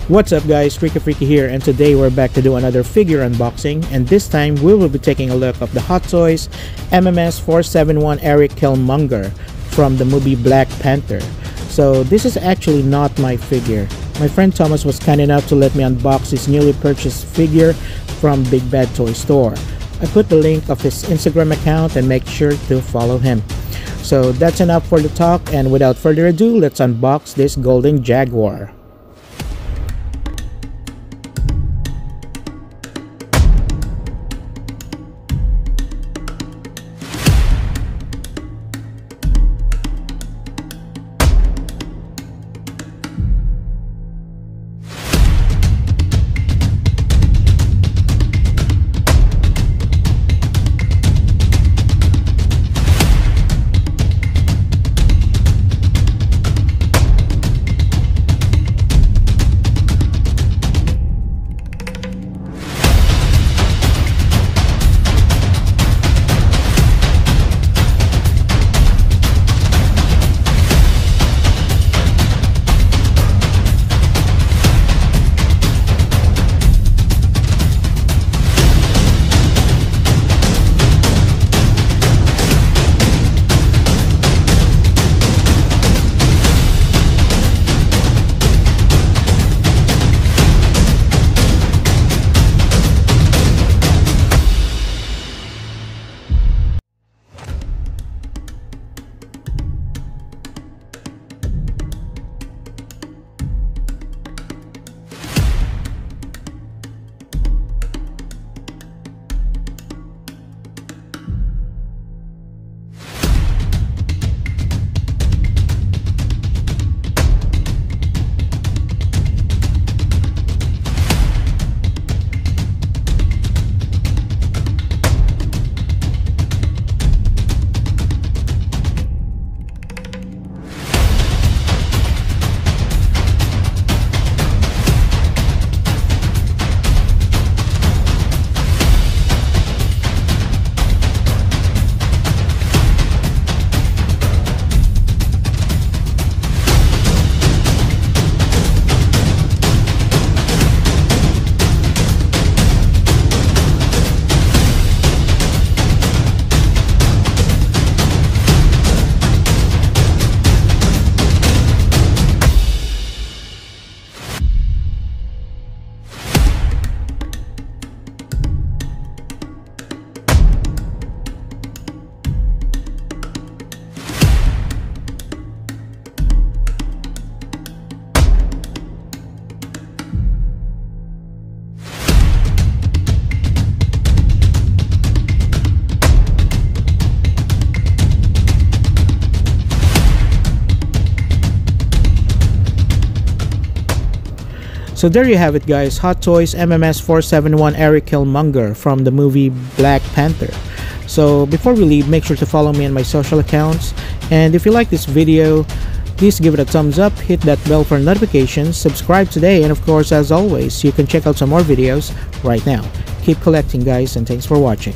What's up guys, Freaky here, and today we're back to do another figure unboxing, and this time we will be taking a look at the Hottoys MMS 471 ERIK Killmonger from the movie Black Panther. So this is actually not my figure. My friend Thomas was kind enough to let me unbox his newly purchased figure from Big Bad Toy Store. I put the link of his Instagram account and make sure to follow him. So that's enough for the talk, and without further ado, let's unbox this golden jaguar. So there you have it guys, Hottoys MMS 471 ERIK Killmonger from the movie Black Panther. So before we leave, make sure to follow me on my social accounts, and if you like this video, please give it a thumbs up, hit that bell for notifications, subscribe today, and of course, as always, you can check out some more videos right now. Keep collecting guys, and thanks for watching.